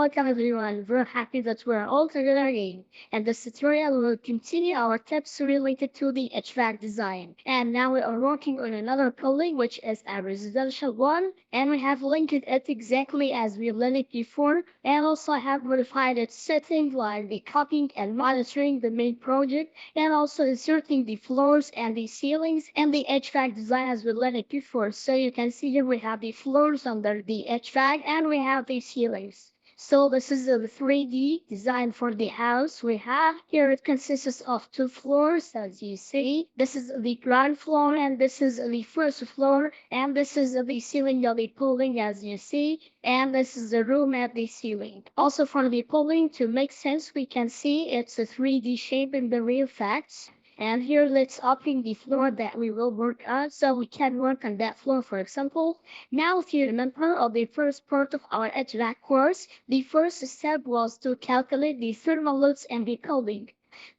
welcome everyone. We're happy that we're all together again. And this tutorial will continue our tips related to the HVAC design. And now we are working on another building, which is a residential one. And we have linked it exactly as we learned it before. And also have modified its setting like the copying and monitoring the main project. And also inserting the floors and the ceilings and the HVAC design as we learned it before. So you can see here we have the floors under the HVAC and we have the ceilings. So this is a 3D design for the house we have. Here it consists of two floors as you see. This is the ground floor and this is the first floor and this is the ceiling of the building as you see. And this is the room at the ceiling. Also for the building to make sense we can see it's a 3D shape in the real facts. And here let's open the floor that we will work on so we can work on that floor for example. Now if you remember of the first part of our HVAC course, the first step was to calculate the thermal loads and the building.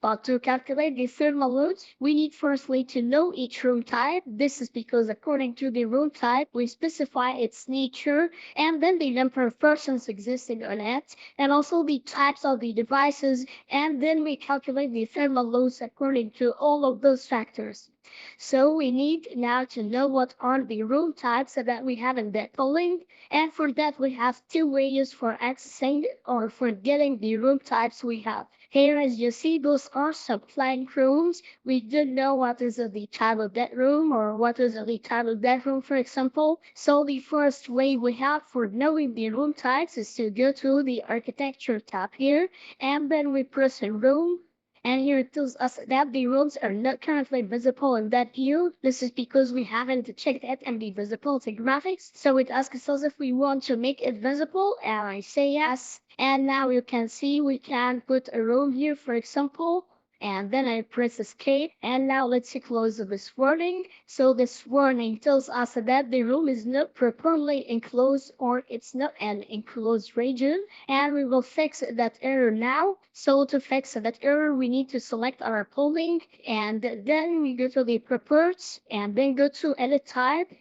But to calculate the thermal loads, we need firstly to know each room type. This is because according to the room type, we specify its nature and then the number of persons existing on it, and also the types of the devices, and then we calculate the thermal loads according to all of those factors. So we need now to know what are the room types that we have in that building, and for that we have two ways for accessing or for getting the room types we have. Here as you see, those are some blank rooms. We don't know what is the type of that room or what is the type of that room, for example. So the first way we have for knowing the room types is to go to the architecture tab here, and then we press a room. And here it tells us that the rooms are not currently visible in that view. This is because we haven't checked it in the visibility graphics. So it asks us if we want to make it visible, and I say yes. And now you can see we can put a room here, for example. And then I press escape. And now let's close this warning. So this warning tells us that the room is not properly enclosed or it's not an enclosed region. And we will fix that error now. So to fix that error, we need to select our building. And then we go to the properties and then go to edit type.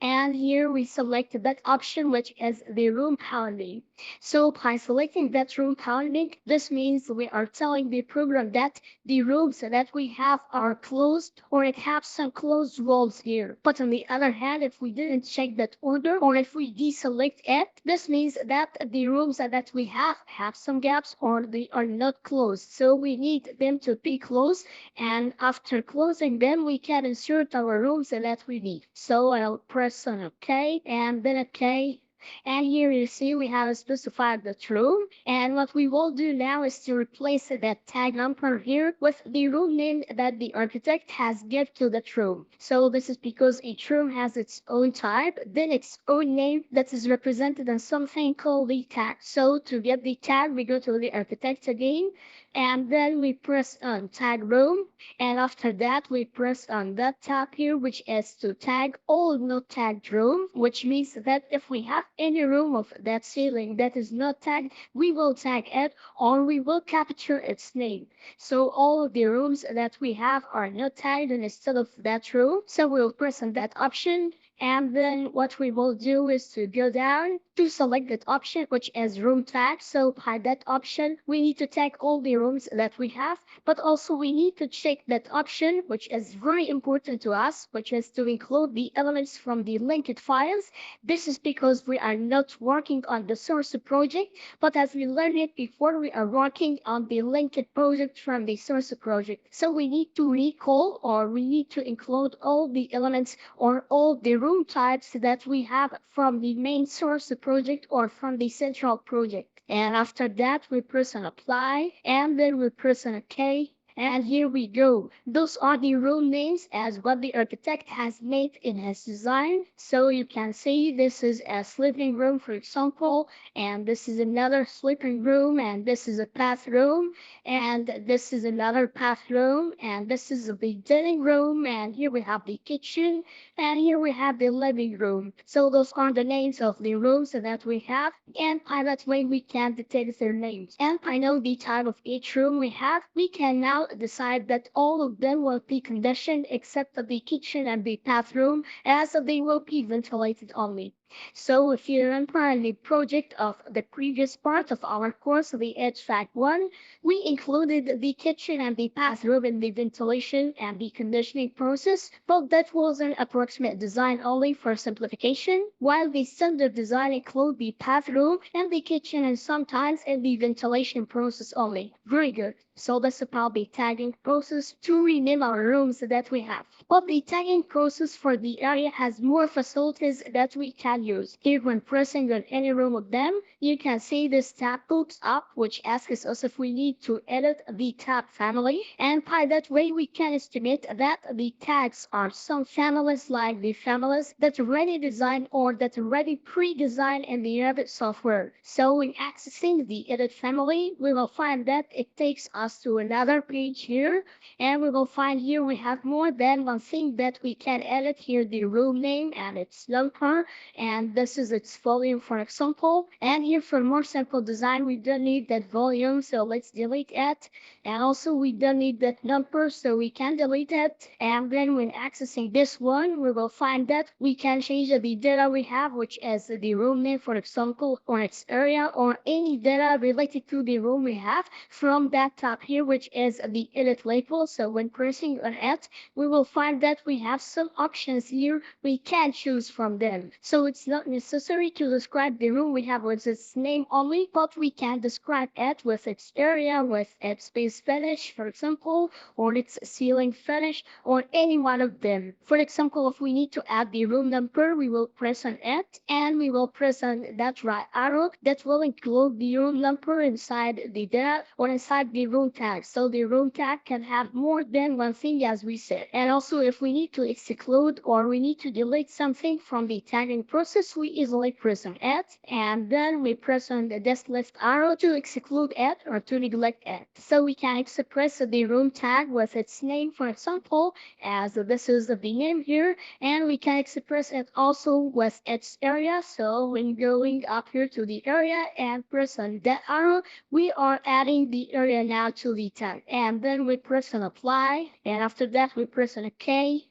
And here we select that option, which is the room bounding. So by selecting that room bounding, this means we are telling the program that the rooms that we have are closed or it has some closed walls here. But on the other hand, if we didn't check that order or if we deselect it, this means that the rooms that we have some gaps or they are not closed. So we need them to be closed, and after closing them, we can insert our rooms that we need. So I'll press on OK and then OK. And here you see we have specified the room, and what we will do now is to replace that tag number here with the room name that the architect has given to that room. So this is because each room has its own type, then its own name that is represented in something called the tag. So to get the tag, we go to the architect again, and then we press on tag room, and after that we press on that tab here, which is to tag all not tagged room, which means that if we have any room of that ceiling that is not tagged, we will tag it or we will capture its name. So all of the rooms that we have are not tagged instead of that room. So we'll press on that option. And then what we will do is to go down to select that option, which is room tag. So by that option, we need to tag all the rooms that we have, but also we need to check that option, which is very important to us, which is to include the elements from the linked files. This is because we are not working on the source project, but as we learned it before, we are working on the linked project from the source project. So we need to recall or we need to include all the elements or all the room types that we have from the main source project or from the central project. And after that, we press on apply and then we press on OK. And here we go. Those are the room names as what the architect has made in his design. So you can see this is a sleeping room, for example, and this is another sleeping room, and this is a bathroom, and this is another bathroom, and this is a big dining room, and here we have the kitchen, and here we have the living room. So those are the names of the rooms that we have, and by that way we can detect their names. And by knowing the type of each room we have, we can now decide that all of them will be conditioned except the kitchen and the bathroom, as they will be ventilated only. So if you remember the project of the previous part of our course, the HVAC 1, we included the kitchen and the bathroom in the ventilation and the conditioning process, but that was an approximate design only for simplification, while the standard design include the bathroom and the kitchen and sometimes in the ventilation process only. Very good. So that's about the tagging process to rename our rooms that we have. But the tagging process for the area has more facilities that we can use. Here when pressing on any room of them, you can see this tab pops up which asks us if we need to edit the tab family. And by that way we can estimate that the tags are some families like the families that are already designed or that are already pre-designed in the Revit software. So when accessing the edit family, we will find that it takes us to another page here, and we will find here we have more than one thing that we can edit here, the room name and its number, and this is its volume for example. And here for more simple design we don't need that volume, so let's delete it. And also we don't need that number, so we can delete it. And then when accessing this one, we will find that we can change the data we have, which is the room name for example, or its area, or any data related to the room we have from that tab here, which is the edit label. So when pressing on it, we will find that we have some options here we can choose from them. So it's not necessary to describe the room we have with its name only, but we can describe it with its area, with its base finish, for example, or its ceiling finish, or any one of them. For example, if we need to add the room number, we will press on it, and we will press on that right arrow that will include the room number inside the data or inside the room tag. So the room tag can have more than one thing as we said. And also if we need to exclude or we need to delete something from the tagging process, we easily press on it, and then we press on this left arrow to exclude it or to neglect it. So we can express the room tag with its name, for example, as this is the name here, and we can express it also with its area. So when going up here to the area and press on that arrow, we are adding the area now to the tag, and then we press on apply, and after that we press on OK.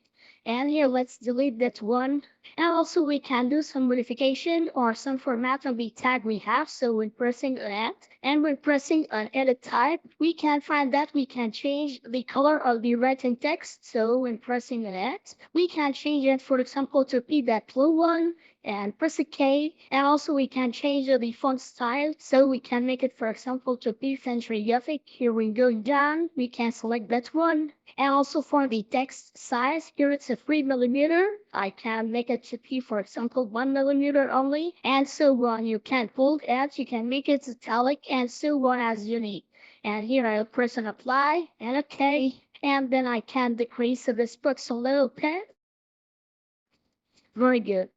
And here let's delete that one. And also we can do some modification or some format of the tag we have. So when pressing on it and when pressing on edit type, we can find that we can change the color of the written text. So when pressing on it, we can change it, for example, to be that blue one, and press OK. And also we can change the font style. So we can make it, for example, to be Century Gothic. Here we go down, we can select that one. And also for the text size, here it's a 3mm. I can make it to be, for example, 1mm only. And so on, you can bold it, you can make it italic, and so on as you need. And here I'll press on apply and OK. And then I can decrease this box a little bit. Very good.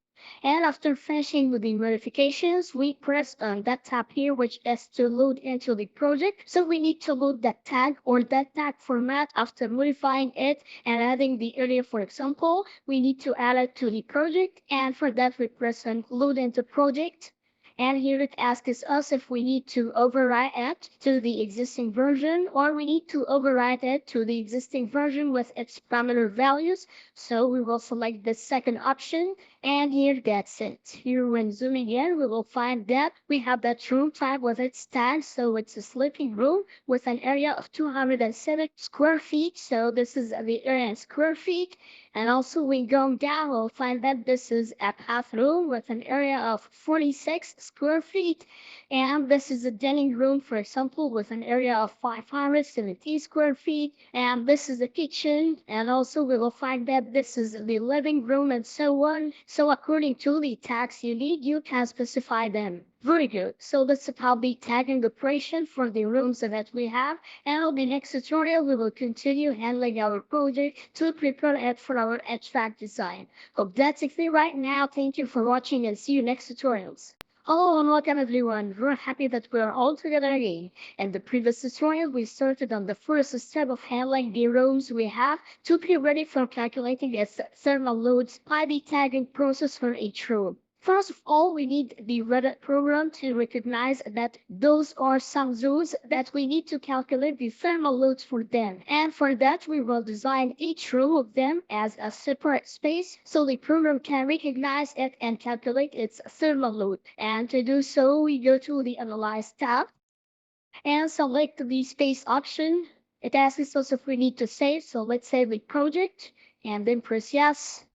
And after finishing with the modifications, we press on that tab here, which is to load into the project. So we need to load that tag or that tag format after modifying it and adding the area, for example. We need to add it to the project, and for that we press on load into project. And here it asks us if we need to override it to the existing version or we need to override it to the existing version with its parameter values. So we will select the second option, and here that's it. Here when zooming in, we will find that we have that room type with its tag. So it's a sleeping room with an area of 207 square feet. So this is the area in square feet. And also when going down, we'll find that this is a bathroom with an area of 46 square feet. And this is a dining room, for example, with an area of 570 square feet. And this is the kitchen. And also we will find that this is the living room and so on. So according to the tags you need, you can specify them. Very good. So that's about the tagging operation for the rooms that we have. And in the next tutorial, we will continue handling our project to prepare it for our HVAC design. Hope that's it for right now. Thank you for watching and see you next tutorials. Hello and welcome everyone. We're happy that we are all together again. In the previous tutorial, we started on the first step of handling the rooms we have to be ready for calculating its thermal loads by the tagging process for each room. First of all, we need the Revit program to recognize that those are some zones that we need to calculate the thermal loads for them. And for that, we will design each row of them as a separate space so the program can recognize it and calculate its thermal load. And to do so, we go to the Analyze tab and select the space option. It asks us if we need to save, so let's save the project and then press yes.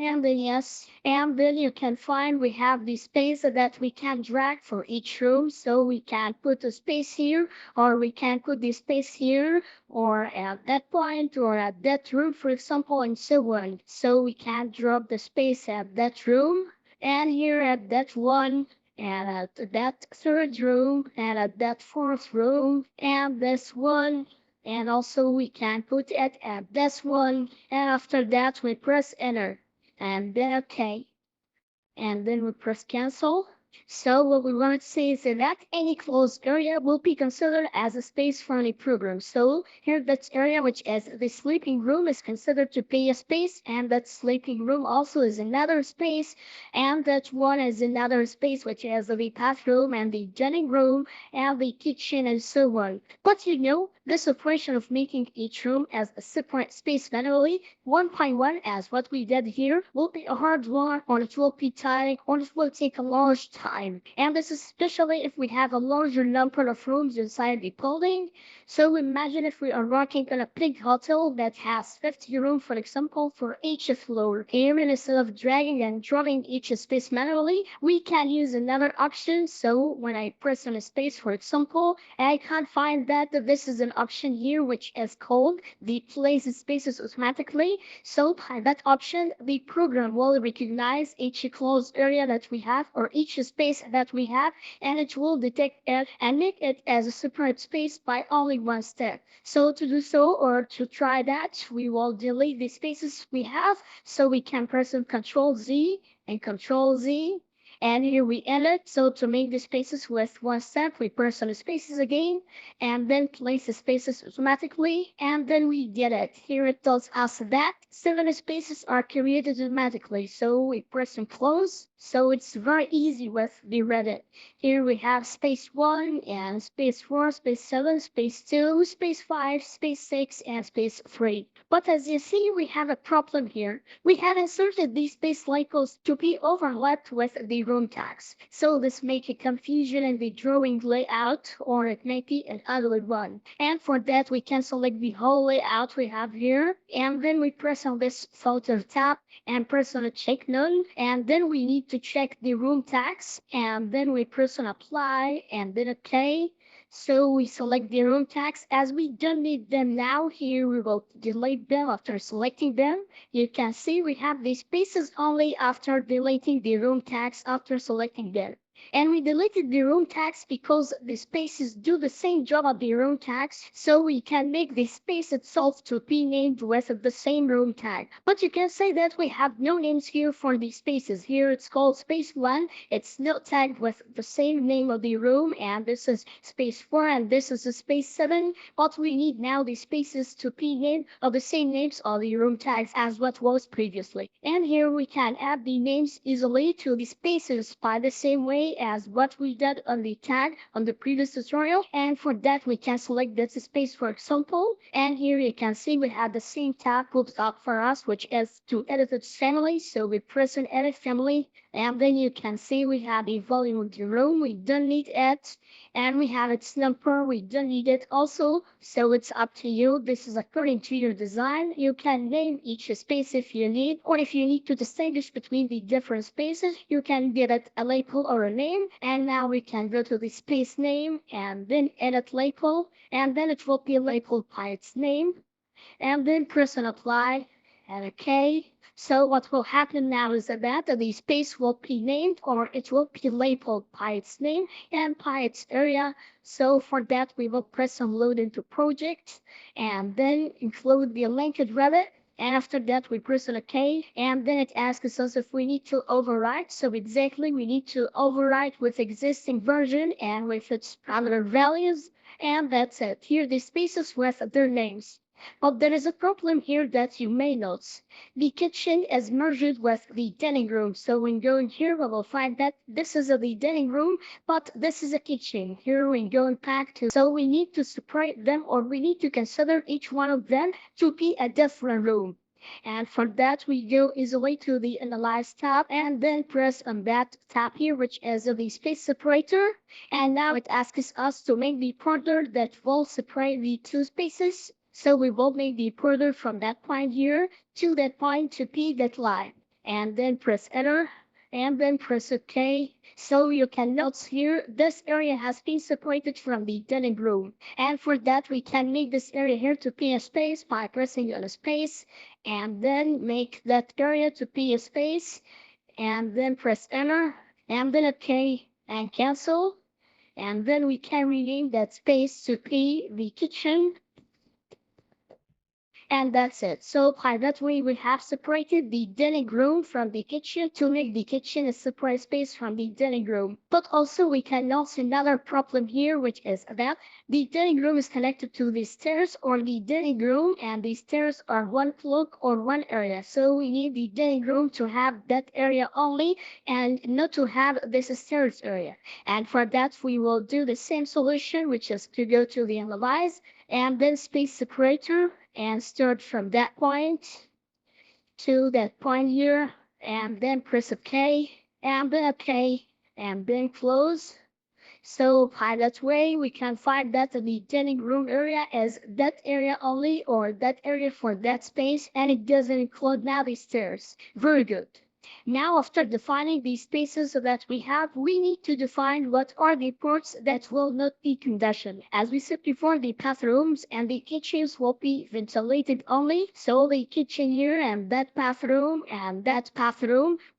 And then yes, and then you can find we have the space that we can drag for each room. So we can put a space here, or we can put the space here, or at that point, or at that room, for example, and so on. So we can drop the space at that room, and here at that one, and at that third room, and at that fourth room, and this one. And also we can put it at this one, and after that we press enter and then OK, and then we press cancel. So what we want to say is that any closed area will be considered as a space for any program. So here that area which is the sleeping room is considered to be a space, and that sleeping room also is another space, and that one is another space which is the bathroom and the dining room and the kitchen and so on. But you know, this operation of making each room as a separate space manually, one by one as what we did here, will be a hard one, or it will be tiring, or it will take a large time. And this is especially if we have a larger number of rooms inside the building. So imagine if we are working on a big hotel that has 50 rooms, for example, for each floor. Here, instead of dragging and dropping each space manually, we can use another option. So when I press on a space, for example, I can find that this is an option here which is called the place spaces automatically. So by that option, the program will recognize each closed area that we have or each space that we have, and it will detect it and make it as a separate space by only one step. So to do so, or to try that, we will delete the spaces we have, so we can press on Control Z and Control Z. And here we edit. So to make the spaces with one step, we press on the spaces again, and then place the spaces automatically, and then we did it. Here it tells us that 7 spaces are created automatically. So we press and close. So it's very easy with the Revit. Here we have space 1 and space 4, space 7, space 2, space 5, space 6, and space 3. But as you see, we have a problem here. We have inserted these space labels to be overlapped with the room tags. So this makes a confusion in the drawing layout, or it may be an ugly one. And for that, we can select the whole layout we have here, and then we press on this filter tab and press on a check none, and then we need to check the room tags, and then we press on apply and then OK. So we select the room tags. As we don't need them now, here we will delete them after selecting them. You can see we have these spaces only after deleting the room tags after selecting them. And we deleted the room tags because the spaces do the same job as the room tags, so we can make the space itself to be named with the same room tag. But you can say that we have no names here for the spaces. Here it's called space 1. It's not tagged with the same name of the room, and this is space 4, and this is a space 7. But we need now the spaces to be named of the same names of the room tags as what was previously. And here we can add the names easily to the spaces by the same way as what we did on the tag on the previous tutorial. And for that, we can select this space, for example. And here you can see we have the same tab pops up for us, which is to edit its family. So we press on edit family, and then you can see we have the volume of the room. We don't need it. And we have its number. We don't need it also. So it's up to you. This is according to your design. You can name each space if you need, or if you need to distinguish between the different spaces, you can give it a label or a name. And now we can go to the space name and then edit label, and then it will be labeled by its name, and then press on apply and OK. So what will happen now is that the space will be named, or it will be labeled by its name and by its area. So for that, we will press on load into project and then include the linked Revit. And after that, we press on OK, and then it asks us if we need to overwrite. So exactly, we need to overwrite with existing version and with its parameter values. And that's it. Here, the spaces with their names. But there is a problem here that you may notice. The kitchen is merged with the dining room. So when going here, we will find that this is the dining room, but this is a kitchen. Here we going back to, so we need to separate them, or we need to consider each one of them to be a different room. And for that, we go easily to the Analyze tab and then press on that tab here, which is the space separator. And now it asks us to make the border that will separate the two spaces. So we will make the border from that point here to that point to be that line. And then press enter and then press OK. So you can notice here this area has been separated from the dining room. And for that we can make this area here to be a space by pressing on a space and then make that area to be a space and then press enter and then OK and cancel. And then we can rename that space to be the kitchen. And that's it. So by that way, we have separated the dining room from the kitchen to make the kitchen a separate space from the dining room. But also we can notice another problem here, which is that the dining room is connected to the stairs or the dining room, and the stairs are one block or one area. So we need the dining room to have that area only and not to have this stairs area. And for that, we will do the same solution, which is to go to the Analyze and then space separator and start from that point to that point here and then press OK and then OK and then close. So by that way, we can find that the dining room area is that area only or that area for that space, and it doesn't include now the stairs. Very good. Now, after defining these spaces that we have, we need to define what are the ports that will not be conditioned. As we said before, the bathrooms and the kitchens will be ventilated only. So the kitchen here and that bathroom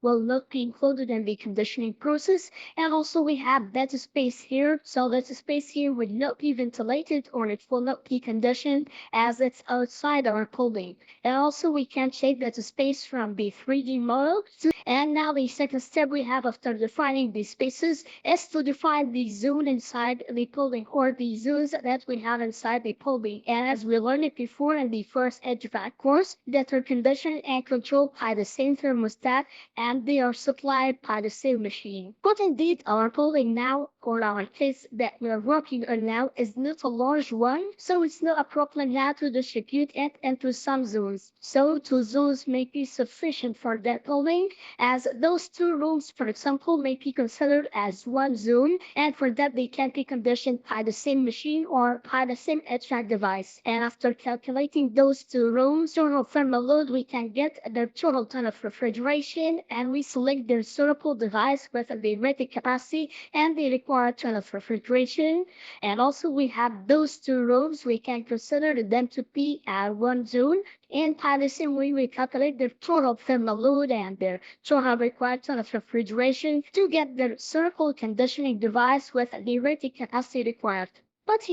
will not be included in the conditioning process. And also we have that space here. So that space here will not be ventilated or it will not be conditioned as it's outside our building. And also we can check that space from the 3D model. And now the second step we have after defining the spaces is to define the zone inside the building or the zones that we have inside the building. And as we learned it before in the first HVAC course, that are conditioned and controlled by the same thermostat and they are supplied by the same machine. But indeed, our building now, or our case that we are working on now, is not a large one, so it's not a problem now to distribute it into some zones. So two zones may be sufficient for that building, as those two rooms, for example, may be considered as one zone, and for that they can be conditioned by the same machine or by the same HVAC device. And after calculating those two rooms total thermal load, we can get their total ton of refrigeration, and we select their suitable device with the rated capacity and the required ton of refrigeration. And also we have those two rooms, we can consider them to be one zone. And by the same way, we calculate their total thermal load and their total required ton of refrigeration to get their circle conditioning device with the rated capacity required. But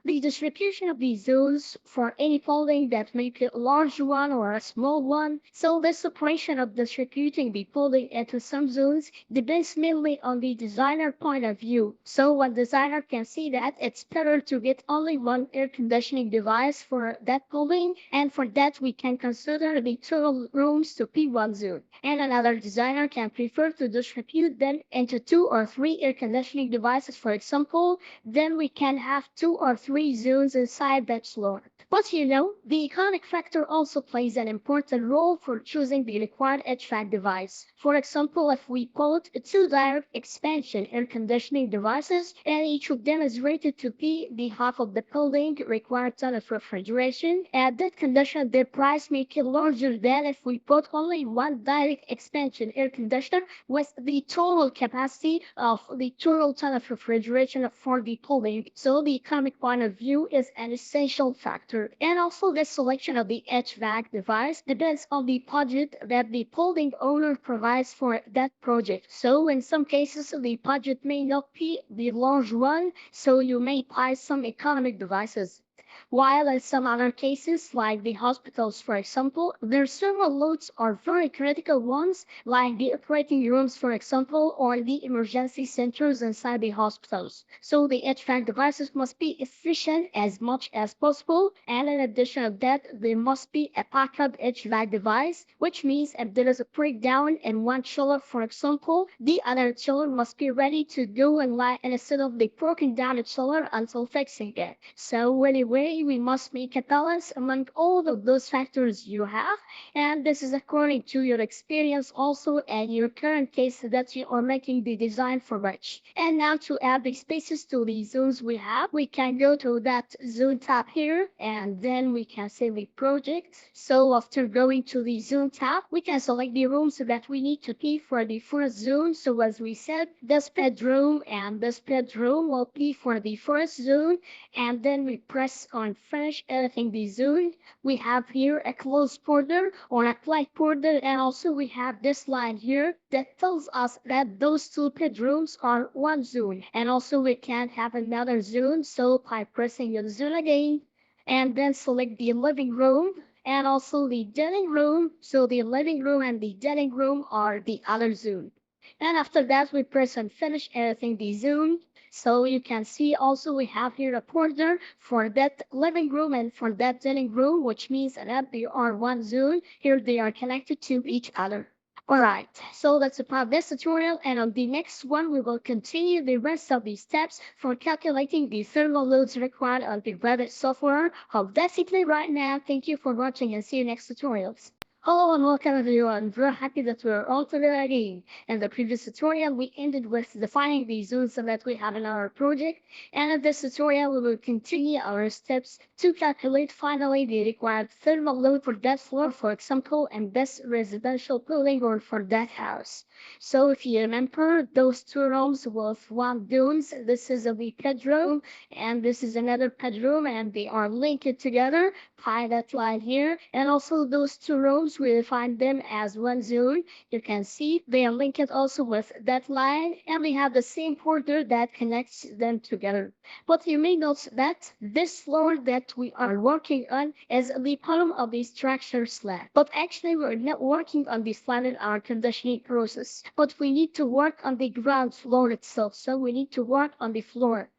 the distribution of these zones for any building that may be a large one or a small one, so the separation of distributing the building into some zones depends mainly on the designer point of view. So one designer can see that it's better to get only one air conditioning device for that building, and for that we can consider the total rooms to be one zone. And another designer can prefer to distribute them into 2 or 3 air conditioning devices, for example. Then we can have 2 or 3 zones inside that floor. But the economic factor also plays an important role for choosing the required HVAC device. For example, if we put 2 direct expansion air conditioning devices and each of them is rated to be the half of the building required ton of refrigeration, at that condition their price may be larger than if we put only one direct expansion air conditioner with the total capacity of the total ton of refrigeration for the building. So the economic point of view is an essential factor. And also the selection of the HVAC device depends on the budget that the building owner provides for that project. So in some cases, the budget may not be the large one, so you may buy some economic devices. While in some other cases, like the hospitals, for example, their thermal loads are very critical ones, like the operating rooms, for example, or the emergency centers inside the hospitals. So the HVAC devices must be efficient as much as possible, and in addition to that, there must be a backup HVAC device, which means if there is a breakdown in one chiller, for example, the other chiller must be ready to go and lie instead of the broken down chiller until fixing it. So anyway, we must make a balance among all of those factors you have, and this is according to your experience also and your current case that you are making the design for which. And now to add the spaces to the zones we have, we can go to that zone tab here, and then we can save the project. So after going to the zone tab, we can select the rooms that we need to keep for the first zone. So as we said, this bedroom and this bedroom will be for the first zone, and then we press on finish editing the zone. We have here a closed border or a blank border, and also we have this line here that tells us that those two bedrooms are one zone, and also we can have another zone. So by pressing the zone again and then select the living room and also the dining room, so the living room and the dining room are the other zone. And after that, we press on finish editing the zone. So you can see also we have here a border for that living room and for that dining room, which means that they are one zone. Here they are connected to each other. Alright, so that's about this tutorial, and on the next one we will continue the rest of the steps for calculating the thermal loads required on the Revit software. Hope that's it right now. Thank you for watching and see you next tutorials. Hello and welcome everyone. We're happy that we're all together again. In the previous tutorial, we ended with defining the zones that we have in our project, and in this tutorial, we will continue our steps to calculate finally the required thermal load for that floor, for example, and this residential building or for that house. So if you remember those two rooms with one zones, this is a bedroom and this is another bedroom, and they are linked together by that line here, and also those two rooms we define them as one zone. You can see they are linked also with that line, and we have the same border that connects them together. But you may note that this floor that we are working on is the bottom of the structure slab. But actually we're not working on this slab in our conditioning process, but we need to work on the ground floor itself. So we need to work on the floor.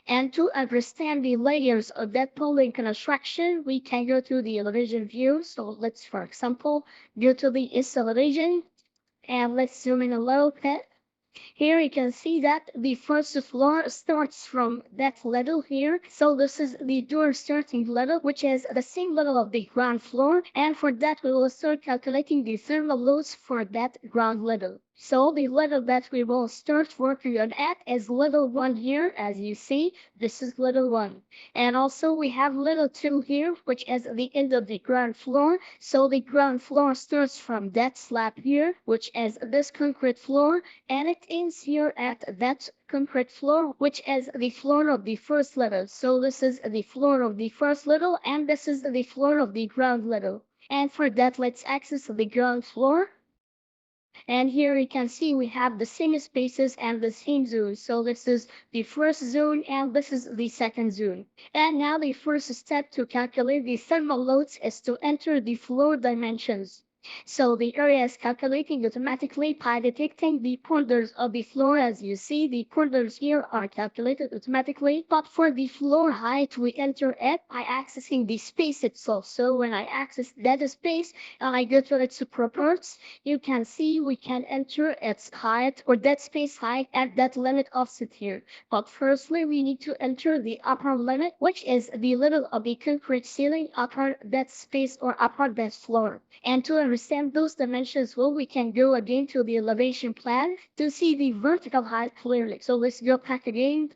And to understand the layers of that building construction, we can go to the elevation view. So let's, for example, go to the east elevation and let's zoom in a little bit. Here you can see that the first floor starts from that level here. So this is the door starting level, which is the same level of the ground floor. And for that, we will start calculating the thermal loads for that ground level. So the level that we will start working on at is level 1 here. As you see, this is level 1. And also we have level 2 here, which is the end of the ground floor. So the ground floor starts from that slab here, which is this concrete floor, and it ends here at that concrete floor, which is the floor of the first level. So this is the floor of the first level, and this is the floor of the ground level. And for that, let's access the ground floor. And here you can see we have the same spaces and the same zones. So this is the first zone and this is the second zone. And now the first step to calculate the thermal loads is to enter the floor dimensions. So the area is calculating automatically by detecting the pointers of the floor. As you see, the pointers here are calculated automatically. But for the floor height, we enter it by accessing the space itself. So when I access that space and I go to its properties, you can see we can enter its height or that space height at that limit offset here. But firstly, we need to enter the upper limit, which is the level of the concrete ceiling upper that space or upper that floor. And to understand those dimensions well, we can go again to the elevation plan to see the vertical height clearly. So let's go back again.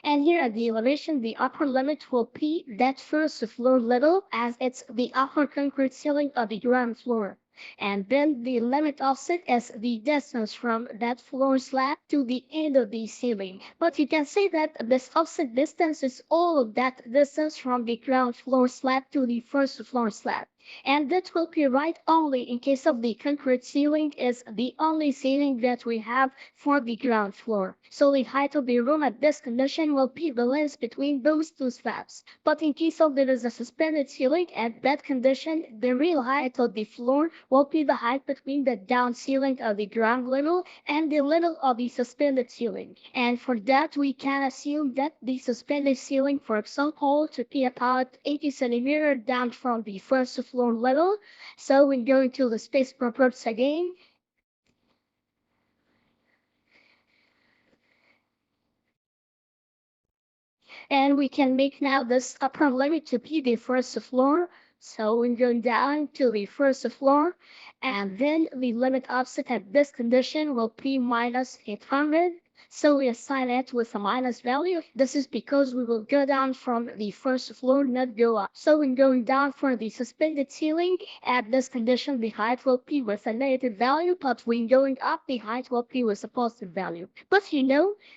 And here at the elevation, the upper limit will be that first floor level as it's the upper concrete ceiling of the ground floor. And then the limit offset is the distance from that floor slab to the end of the ceiling. But you can say that this offset distance is all of that distance from the ground floor slab to the first floor slab. And that will be right only in case of the concrete ceiling is the only ceiling that we have for the ground floor. So the height of the room at this condition will be the length between those two slabs. But in case of there is a suspended ceiling at that condition, the real height of the floor will be the height between the down ceiling of the ground level and the level of the suspended ceiling. And for that, we can assume that the suspended ceiling, for example, to be about 80 centimeters down from the first floor level. So we go into the space properties again. And we can make now this upper limit to be the first floor. So we're going down to the first floor, and then the limit offset at this condition will be minus 800. So we assign it with a minus value. This is because we will go down from the first floor, not go up. So when going down for the suspended ceiling, at this condition, the height will be with a negative value, but when going up, the height will be with a positive value. But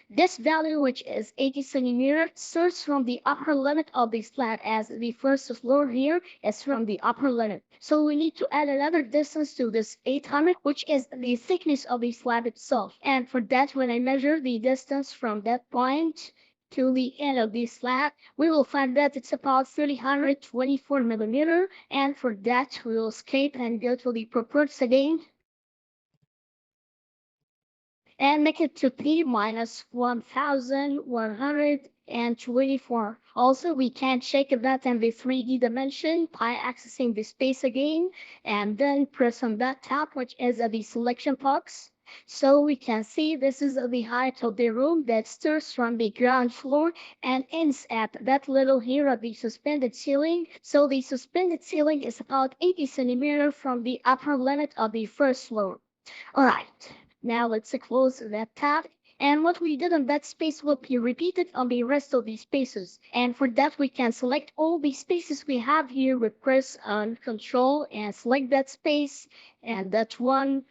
this value, which is 80 centimeters, starts from the upper limit of the slab, as the first floor here is from the upper limit. So we need to add another distance to this 800, which is the thickness of the slab itself. And for that, when I measure the distance from that point to the end of the slab, we will find that it's about 324 millimeter. And for that, we will escape and go to the properties again and make it to P minus 1124. Also, we can check that in the 3D dimension by accessing the space again and then press on that tab, which is the selection box. So we can see this is the height of the room that starts from the ground floor and ends at that little here of the suspended ceiling. So the suspended ceiling is about 80 centimeters from the upper limit of the first floor. All right, now let's close that tab. And what we did on that space will be repeated on the rest of the spaces. And for that, we can select all the spaces we have here. We press on Control and select that space, and that one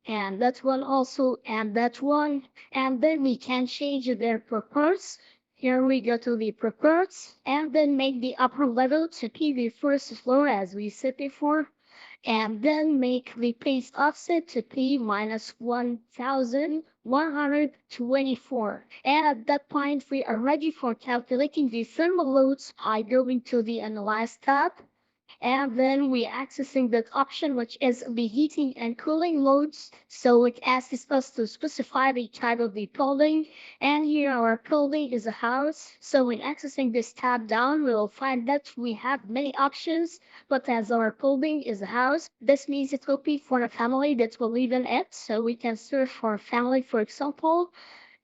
also, and that one. And then we can change their properties. Here we go to the properties, and then make the upper level to be the first floor as we said before, and then make the pace offset to P minus 1124. And at that point, we are ready for calculating the thermal loads by going to the Analyze tab. And then we accessing that option, which is the heating and cooling loads. So it asks us to specify the type of the building. And here our building is a house. So when accessing this tab down, we will find that we have many options. But as our building is a house, this means it will be for a family that will live in it. So we can search for a family, for example,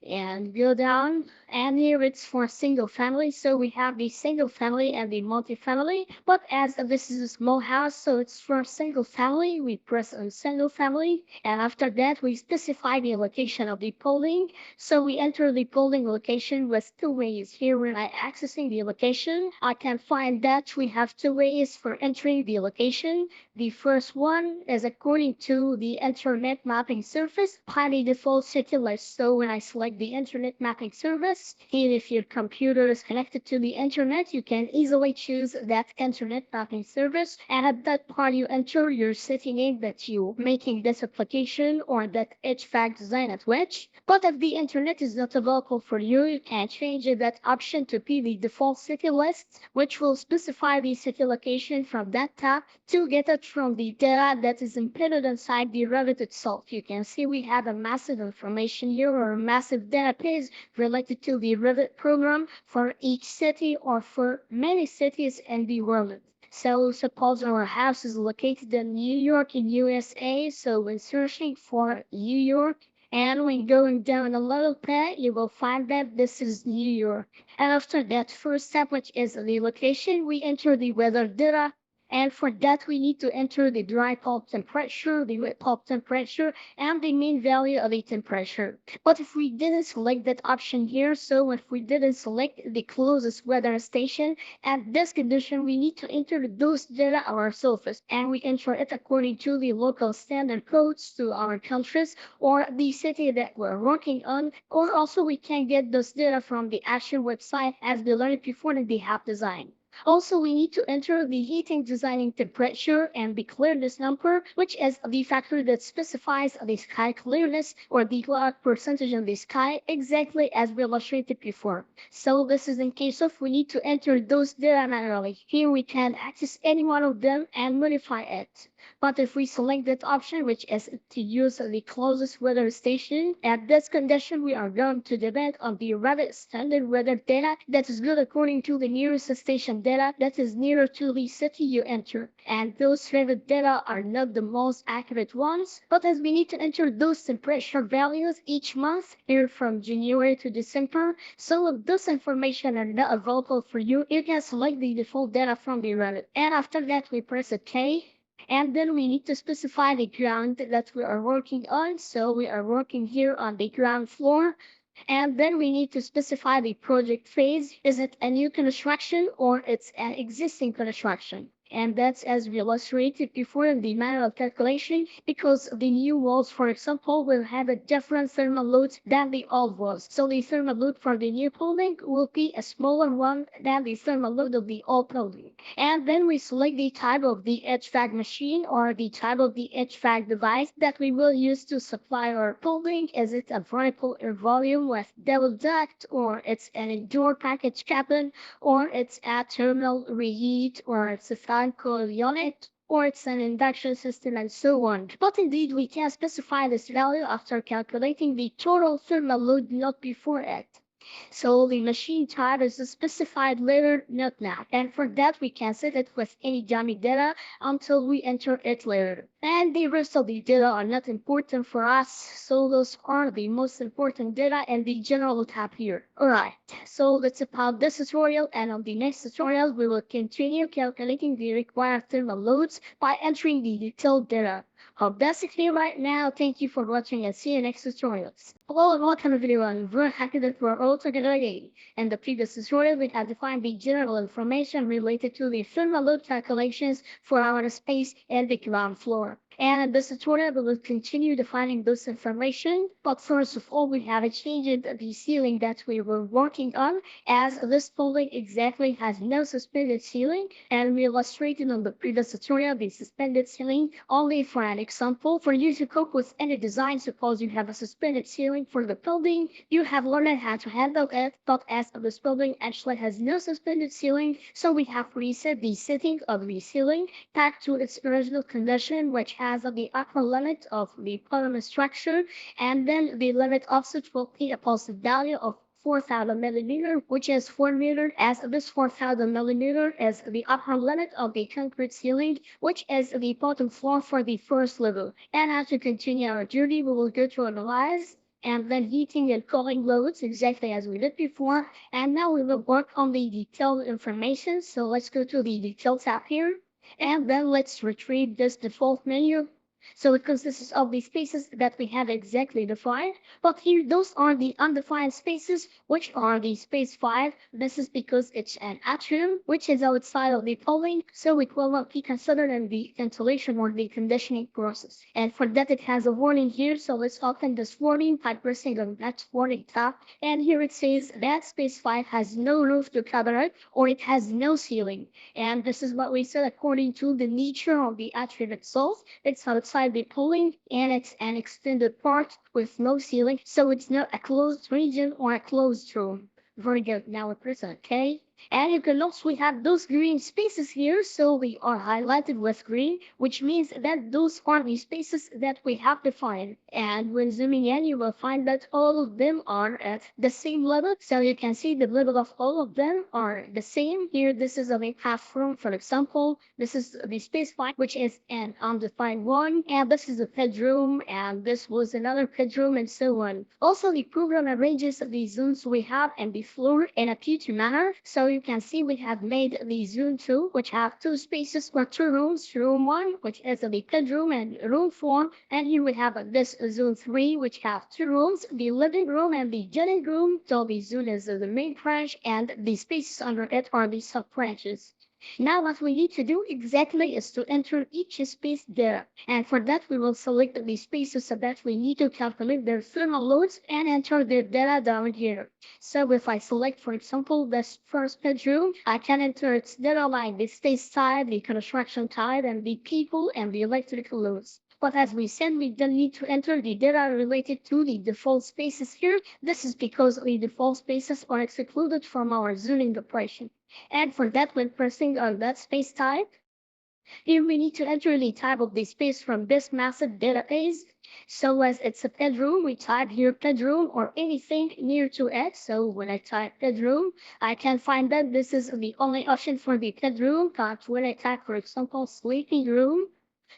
and go down, and here it's for single family. So we have the single family and the multi-family, but as this is a small house, so it's for single family, we press on single family, and after that we specify the location of the polling. So we enter the polling location with two ways. Here when I accessing the location, I can find that we have two ways for entering the location. The first one is according to the internet mapping service by the default city list. So when I select the internet mapping service, and if your computer is connected to the internet, you can easily choose that internet mapping service. And at that part, you enter your city name that you're making this application or that HVAC design at which. But if the internet is not available for you, you can change that option to be the default city list, which will specify the city location from that tab to get it from the data that is embedded inside the Revit itself. You can see we have a massive information here, or a massive database related to the Revit program for each city or for many cities in the world. So suppose our house is located in New York in USA. So when searching for New York, and when going down a little bit, you will find that this is New York. And after that first step, which is the location, we enter the weather data. And for that, we need to enter the dry pulp temperature, the wet pulp temperature, and the mean value of the temperature. But if we didn't select that option here, so if we didn't select the closest weather station, at this condition, we need to enter those data ourselves, and we enter it according to the local standard codes to our countries or the city that we're working on. Or also we can get those data from the actual website as we learned before in the app design. Also, we need to enter the heating designing temperature and declare this number, which is the factor that specifies the sky clearness or the cloud percentage in the sky, exactly as we illustrated before. So this is in case of we need to enter those data manually. Here we can access any one of them and modify it. But if we select that option, which is to use the closest weather station, at this condition we are going to depend on the Revit standard weather data that is good according to the nearest station data that is nearer to the city you enter. And those Revit data are not the most accurate ones, but as we need to enter those temperature values each month, here from January to December, so if this information are not available for you, you can select the default data from the Revit. And after that, we press OK. And then we need to specify the ground that we are working on. So we are working here on the ground floor. And then we need to specify the project phase. Is it a new construction or it's an existing construction? And that's as we illustrated before in the manual calculation, because the new walls, for example, will have a different thermal load than the old walls. So the thermal load for the new building will be a smaller one than the thermal load of the old building. And then we select the type of the HVAC machine or the type of the HVAC device that we will use to supply our building. Is it a vertical air volume with double duct, or it's an indoor package cabin, or it's a thermal reheat, or it's a fan coil unit, or it's an induction system, and so on. But indeed, we can specify this value after calculating the total thermal load, not before it. So the machine type is specified later, not now. And for that, we can set it with any dummy data until we enter it later. And the rest of the data are not important for us, so those are the most important data in the general tab here. Alright, so that's about this tutorial, and on the next tutorial, we will continue calculating the required thermal loads by entering the detailed data. Hope that's clear right now. Thank you for watching and see you next tutorials. Hello and welcome everyone. We're happy that we're all together again. In the previous tutorial, we have defined the general information related to the thermal load calculations for our space and the ground floor. And in this tutorial, we will continue defining this information. But first of all, we have changed the ceiling that we were working on, as this building exactly has no suspended ceiling. And we illustrated on the previous tutorial the suspended ceiling only for an example. For you to cope with any design, suppose you have a suspended ceiling for the building, you have learned how to handle it. But as this building actually has no suspended ceiling, so we have reset the setting of the ceiling back to its original condition, which has the upper limit of the column structure, and then the limit offset will be a positive value of 4,000 millimeter, which is 4 meter, as this 4,000 millimeter is the upper limit of the concrete ceiling, which is the bottom floor for the first level. And as we continue our journey, we will go to analyze and then heating and cooling loads exactly as we did before. And now we will work on the detailed information. So let's go to the detail tab here. And then let's retrieve this default menu. So it consists of the spaces that we have exactly defined, but here those are the undefined spaces, which are the space 5. This is because it's an atrium, which is outside of the building, so it will not be considered in the ventilation or the conditioning process. And for that, it has a warning here, so let's open this warning by pressing on that warning tab. And here it says that space 5 has no roof to cover it, or it has no ceiling. And this is what we said according to the nature of the atrium itself. It's outside the building, and it's an extended part with no ceiling, so it's not a closed region or a closed room. Very good. Now we press OK. And you can also we have those green spaces here, so they are highlighted with green, which means that those are the spaces that we have defined. And when zooming in, you will find that all of them are at the same level. So you can see the level of all of them are the same. Here, this is a half room, for example. This is the space 5, which is an undefined one. And this is a bedroom, and this was another bedroom, and so on. Also, the program arranges the zones we have in the floor in a P2 manner. So you can see we have made the zone 2, which have two spaces for two rooms. Room 1, which is the bedroom, and room 4. And here we have this zone 3, which have two rooms, the living room and the dining room. So the zone is the main branch, and the spaces under it are the sub branches. Now what we need to do exactly is to enter each space data. And for that we will select the spaces so that we need to calculate their thermal loads and enter their data down here. So if I select, for example, this first bedroom, I can enter its data like the space type, the construction type, and the people and the electrical loads. But as we said, we don't need to enter the data related to the default spaces here. This is because the default spaces are excluded from our zooming operation. And for that, when pressing on that space type, here we need to enter the type of the space from this massive database. So as it's a bedroom, we type here bedroom or anything near to it. So when I type bedroom, I can find that this is the only option for the bedroom. But when I type, for example, sleeping room,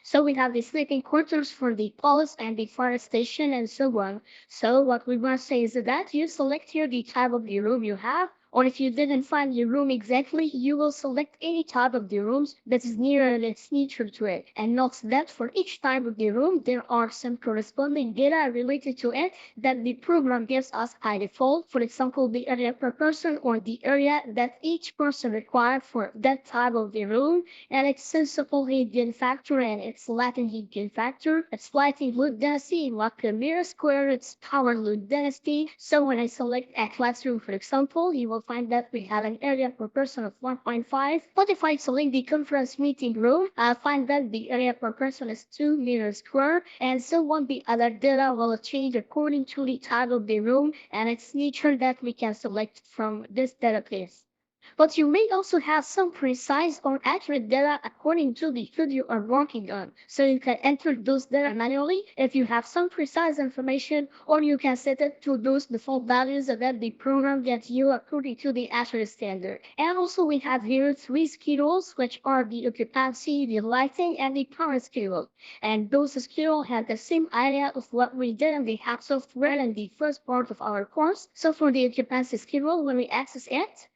so we have the sleeping quarters for the police and the fire station and so on. So what we want to say is that you select here the type of the room you have, or if you didn't find your room exactly, you will select any type of the rooms that is near and it's neutral to it. And note that for each type of the room, there are some corresponding data related to it that the program gives us by default. For example, the area per person or the area that each person requires for that type of the room, and its sensible heat factor and its latent heat factor, its lighting load density, what per meter square, its power load density. So when I select a classroom, for example, you will find that we have an area per person of 1.5. But if I select the conference meeting room, I'll find that the area per person is 2 meters square, and so on. The other data will change according to the type of the room and its nature that we can select from this database. But you may also have some precise or accurate data according to the field you are working on. So you can enter those data manually if you have some precise information, or you can set it to those default values that the program gets you according to the Azure standard. And also we have here three schedules, which are the occupancy, the lighting, and the power schedule. And those schedules have the same idea of what we did in the hack software in the first part of our course. So for the occupancy schedule, when we access it,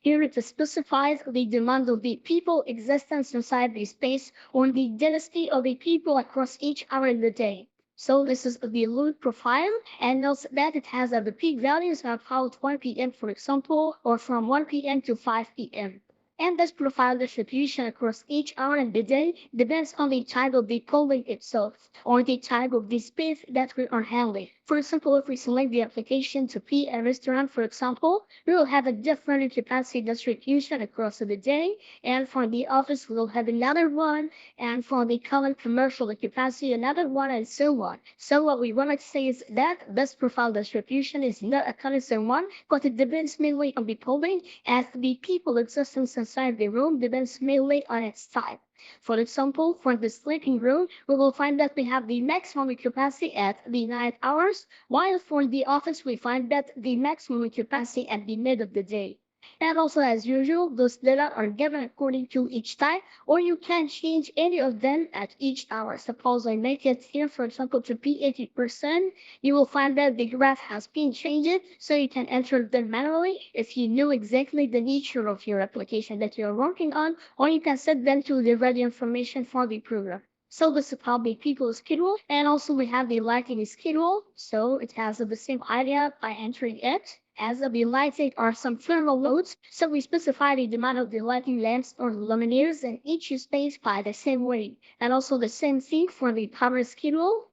here it specifies the demand of the people existence inside the space or the density of the people across each hour in the day. So this is the load profile, and note that it has the peak values of about 1 p.m. for example, or from 1 p.m. to 5 p.m. And this profile distribution across each hour in the day depends on the type of the polling itself, or the type of the space that we are handling. For example, if we select the application to be a restaurant, for example, we will have a different occupancy distribution across the day, and for the office, we will have another one, and for the common commercial occupancy, another one, and so on. So what we want to say is that this profile distribution is not a constant one, but it depends mainly on the polling, as the people existence inside the room depends mainly on its type. For example, for the sleeping room, we will find that we have the maximum occupancy at the night hours, while for the office, we find that the maximum occupancy at the mid of the day. And also, as usual, those data are given according to each type, or you can change any of them at each hour. Suppose I make it here, for example, to be 80%, you will find that the graph has been changed, so you can enter them manually if you know exactly the nature of your application that you're working on, or you can set them to the ready information for the program. So this is how the people schedule, and also we have the lighting schedule. So it has the same idea by entering it. As the lighting are some thermal loads, so we specify the demand of the lighting lamps or luminaires in each space by the same way. And also the same thing for the power schedule.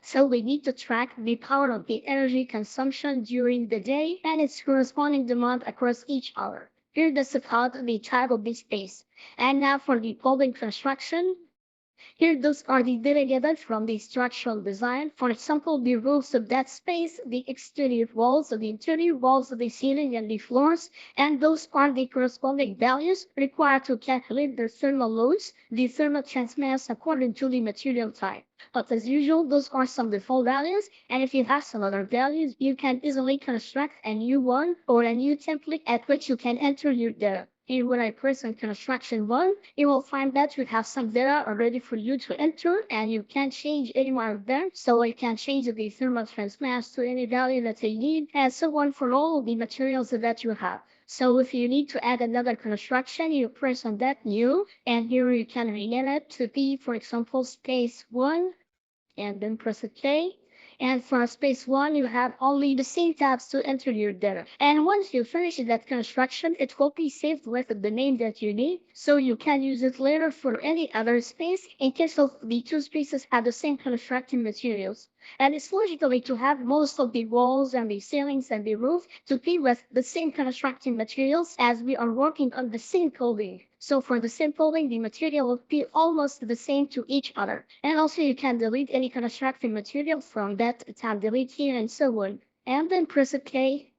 So we need to track the power of the energy consumption during the day and its corresponding demand across each hour. Here this is about the type of the space. And now for the building construction. Here, those are the data gathered from the structural design. For example, the roofs of that space, the exterior walls, the interior walls of the ceiling and the floors, and those are the corresponding values required to calculate the thermal loads, the thermal transmass according to the material type. But as usual, those are some default values, and if you have some other values, you can easily construct a new one or a new template at which you can enter your data. Here, when I press on construction one, you will find that you have some data already for you to enter, and you can change any one of them. So I can change the thermal transmass to any value that you need, and so on for all of the materials that you have. So if you need to add another construction, you press on that new, and here you can rename it to be, for example, space one, and then press OK. And for space 1, you have only the same tabs to enter your data. And once you finish that construction, it will be saved with the name that you need, so you can use it later for any other space in case of the two spaces have the same construction materials. And it's logically to have most of the walls and the ceilings and the roof to be with the same construction materials as we are working on the same building. So for the same building, the material will be almost the same to each other. And also you can delete any construction material from that tab, delete here and so on. And then press OK.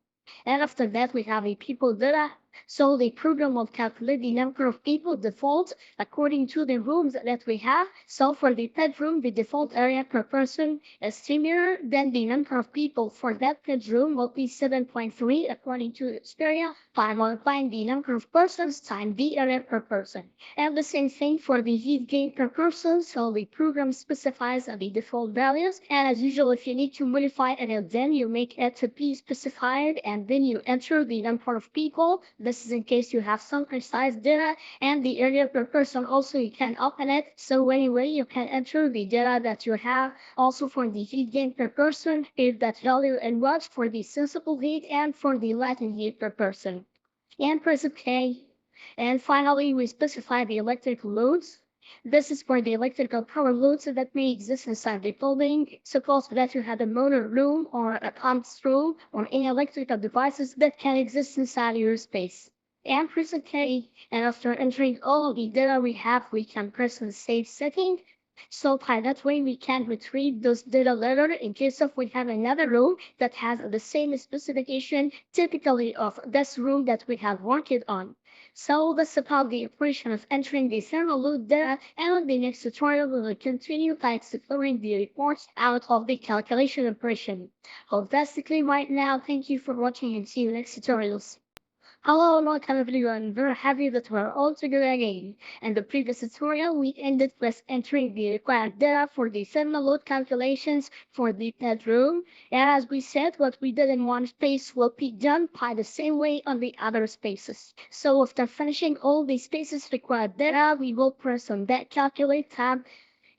And after that, we have a people data. So the program will calculate the number of people default according to the rooms that we have. So for the bedroom, the default area per person is similar. Then the number of people for that bedroom will be 7.3 according to its area by multiplying the number of persons times the area per person. And the same thing for the heat gain per person. So the program specifies the default values. And as usual, if you need to modify it, then you make it to be specified and then you enter the number of people. This is in case you have some precise data, and the area per person also you can open it. So anyway, you can enter the data that you have. Also for the heat gain per person, if that value in watts for the sensible heat and for the latent heat per person. And press OK. And finally, we specify the electrical loads. This is for the electrical power loads that may exist inside the building. Suppose that you had a motor room or a pumps room or any electrical devices that can exist inside your space. And press OK. And after entering all of the data we have, we can press on Save Setting. So by that way, we can retrieve those data later in case of we have another room that has the same specification typically of this room that we have worked on. So that's about the operation of entering the thermal load data, and in the next tutorial we will continue by exploring the reports out of the calculation operation. So basically right now, thank you for watching and see you next tutorials. Hello and welcome everyone, very happy that we're all together again. In the previous tutorial, we ended with entering the required data for the thermal load calculations for the bedroom. And as we said, what we did in one space will be done by the same way on the other spaces. So after finishing all the spaces required data, we will press on that calculate tab,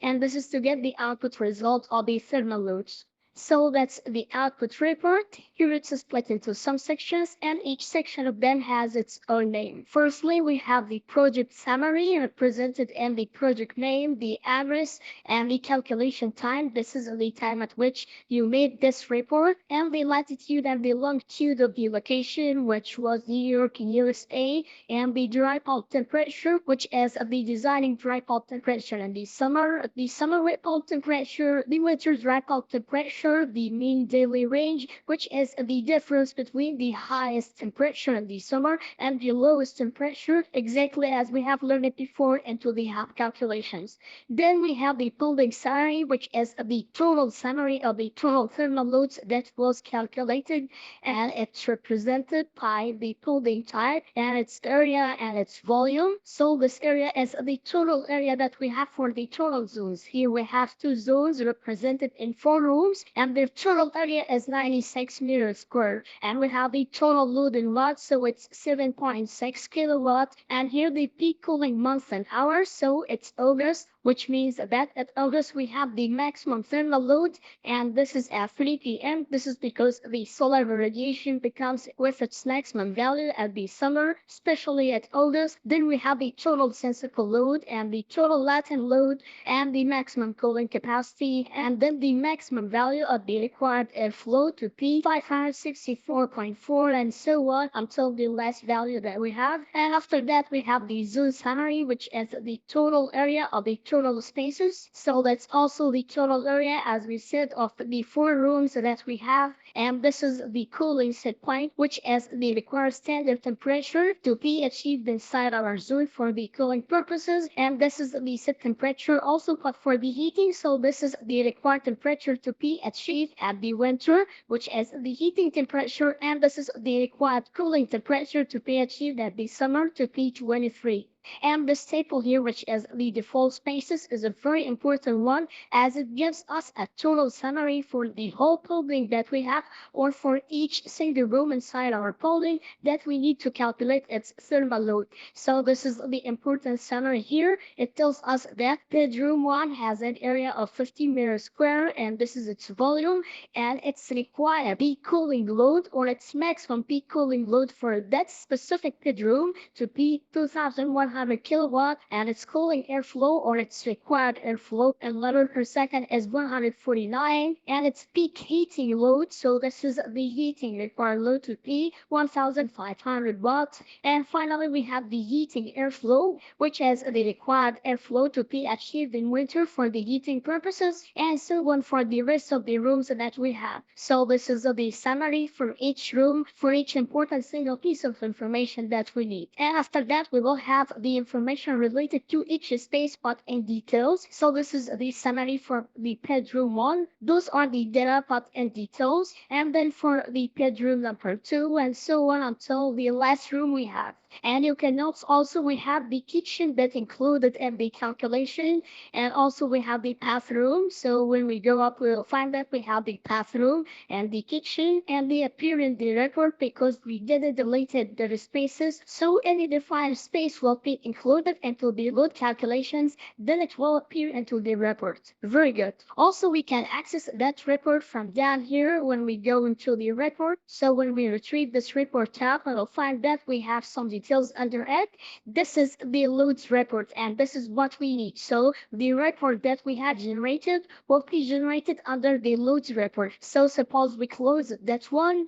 and this is to get the output result of the thermal loads. So that's the output report. Here it's split into some sections, and each section of them has its own name. Firstly, we have the project summary represented in the project name, the address, and the calculation time. This is the time at which you made this report, and the latitude and the longitude of the location, which was New York, USA, and the dry bulb temperature, which is the designing dry bulb temperature in the summer dry bulb temperature, the winter dry bulb temperature, the mean daily range, which is the difference between the highest temperature in the summer and the lowest temperature, exactly as we have learned it before into the HAP calculations. Then we have the building summary, which is the total summary of the total thermal loads that was calculated, and it's represented by the building type and its area and its volume. So this area is the total area that we have for the total zones. Here we have two zones represented in 4 rooms, and the total area is 96 meters square. And we have the total load in watts, so it's 7.6 kilowatts. And here the peak cooling month and hours, so it's August, which means that at August we have the maximum thermal load, and this is at 3 p.m. This is because the solar radiation becomes with its maximum value at the summer, especially at August. Then we have the total sensible load and the total latent load and the maximum cooling capacity, and then the maximum value of the required airflow to be 564.4 and so on until the last value that we have. And after that we have the zone summary, which is the total area of the total spaces. So that's also the total area, as we said, of the 4 rooms that we have. And this is the cooling set point, which is the required standard temperature to be achieved inside our zone for the cooling purposes. And this is the set temperature also, but for the heating. So this is the required temperature to be achieved at the winter, which is the heating temperature. And this is the required cooling temperature to be achieved at the summer to be 23. And the staple here, which is the default spaces, is a very important one as it gives us a total summary for the whole building that we have or for each single room inside our building that we need to calculate its thermal load. So this is the important summary here. It tells us that bedroom 1 has an area of 50 meters square and this is its volume and its required peak cooling load or its maximum peak cooling load for that specific bedroom to be 2100 kilowatt and its cooling airflow or its required airflow in liter per second is 149 and its peak heating load, so this is the heating required load to be 1500 watts. And finally we have the heating airflow, which is the required airflow to be achieved in winter for the heating purposes and so on for the rest of the rooms that we have. So this is the summary for each room for each important single piece of information that we need. And after that we will have the information related to each space but in details. So this is the summary for the bedroom 1. Those are the data but in details. And then for the bedroom number 2 and so on until the last room we have. And you can note also we have the kitchen that included in the calculation and also we have the bathroom. So when we go up we'll find that we have the bathroom and the kitchen and they appear in the record because we didn't deleted the spaces. So any defined space will be included into the load calculations, then it will appear into the report. Very good. Also we can access that report from down here when we go into the report. So when we retrieve this report tab we'll find that we have some details under it. This is the loads report and this is what we need. So the report that we had generated will be generated under the loads report. So suppose we close that one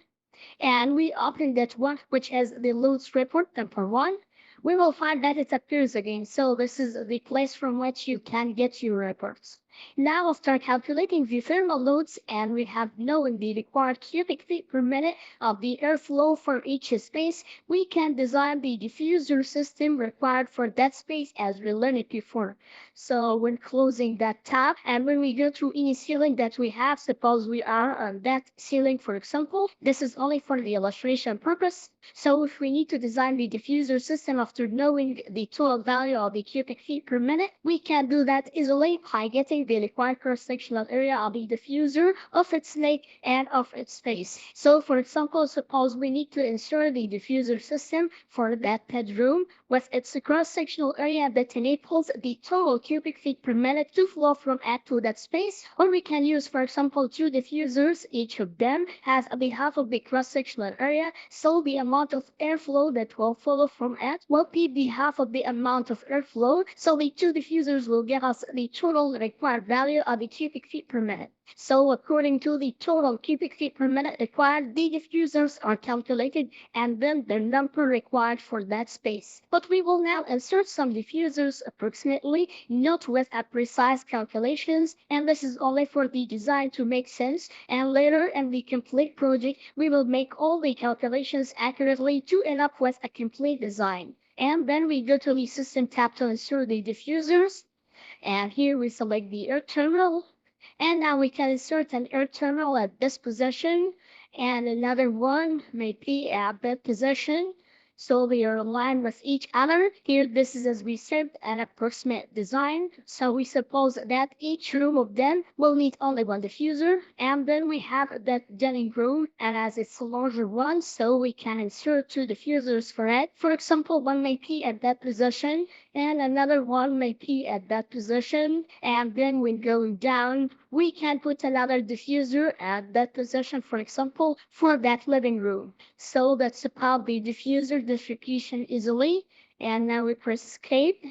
and we open that one, which is the loads report number 1, we will find that it appears again. So this is the place from which you can get your reports. Now after calculating the thermal loads and we have known the required cubic feet per minute of the airflow for each space, we can design the diffuser system required for that space as we learned it before. So when closing that tab and when we go through any ceiling that we have, suppose we are on that ceiling for example, this is only for the illustration purpose. So if we need to design the diffuser system after knowing the total value of the cubic feet per minute, we can do that easily by getting the required cross-sectional area of the diffuser, of its lake, and of its face. So for example, suppose we need to insert the diffuser system for that bedroom with its cross-sectional area that enables the total cubic feet per minute to flow from it to that space, or we can use for example 2 diffusers, each of them has the half of the cross-sectional area, so the amount of airflow that will follow from it will be the half of the amount of airflow, so the 2 diffusers will give us the total required value of the cubic feet per minute. So according to the total cubic feet per minute required, the diffusers are calculated and then the number required for that space. But we will now insert some diffusers approximately, not with a precise calculations, and this is only for the design to make sense, and later in the complete project we will make all the calculations accurately to end up with a complete design. And then we go to the system tab to insert the diffusers, and here we select the air terminal. And now we can insert an air terminal at this position and another one may be at that position. So they are aligned with each other. Here this is as we said an approximate design. So we suppose that each room of them will need only one diffuser. And then we have that dining room and as it's a larger one so we can insert 2 diffusers for it. For example, one may be at that position and another one may be at that position. And then when going down, we can put another diffuser at that position, for example, for that living room. So that's about the diffuser distribution easily. And now we press escape.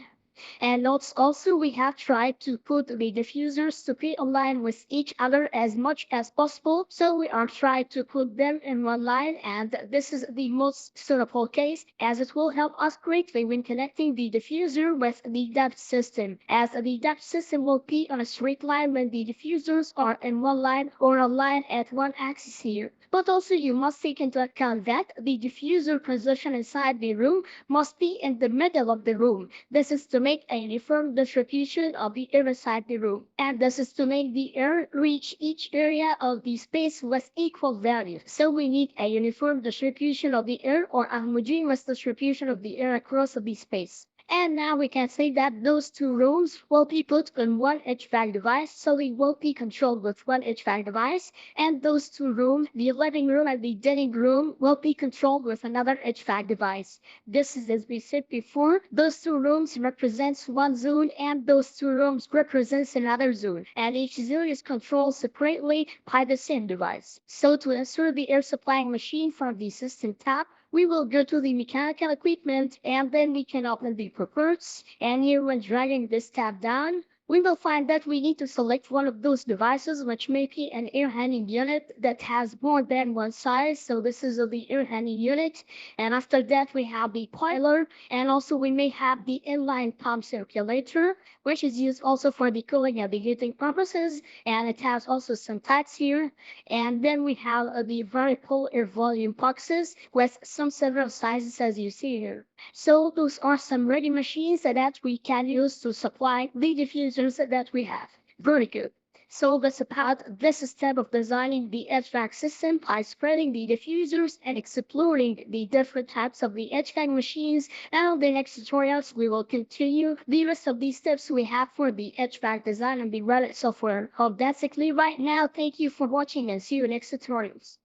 And notes also we have tried to put the diffusers to be aligned with each other as much as possible. So we are trying to put them in one line and this is the most suitable case as it will help us greatly when connecting the diffuser with the depth system, as the depth system will be on a straight line when the diffusers are in one line or aligned at one axis here. But also you must take into account that the diffuser position inside the room must be in the middle of the room. This is to make a uniform distribution of the air inside the room. And this is to make the air reach each area of the space with equal value. So we need a uniform distribution of the air or a homogeneous distribution of the air across the space. And now we can say that those two rooms will be put on one HVAC device, so they will be controlled with one HVAC device. And those two rooms, the living room and the dining room, will be controlled with another HVAC device. This is, as we said before, those two rooms represents one zone and those two rooms represents another zone. And each zone is controlled separately by the same device. So to insert the air supplying machine from the system tab, we will go to the mechanical equipment and then we can open the properties. And here when dragging this tab down, we will find that we need to select one of those devices, which may be an air handling unit that has more than one size. So this is the air handling unit. And after that, we have the boiler. And also we may have the inline pump circulator, which is used also for the cooling and the heating purposes. And it has also some types here. And then we have the variable air volume boxes with some several sizes as you see here. So those are some ready machines that we can use to supply the diffusers that we have. Very good. So that's about this step of designing the HVAC system by spreading the diffusers and exploring the different types of the HVAC machines. And in the next tutorials, we will continue the rest of these steps we have for the HVAC design and the Revit software. That's it right now. Thank you for watching and see you in next tutorials.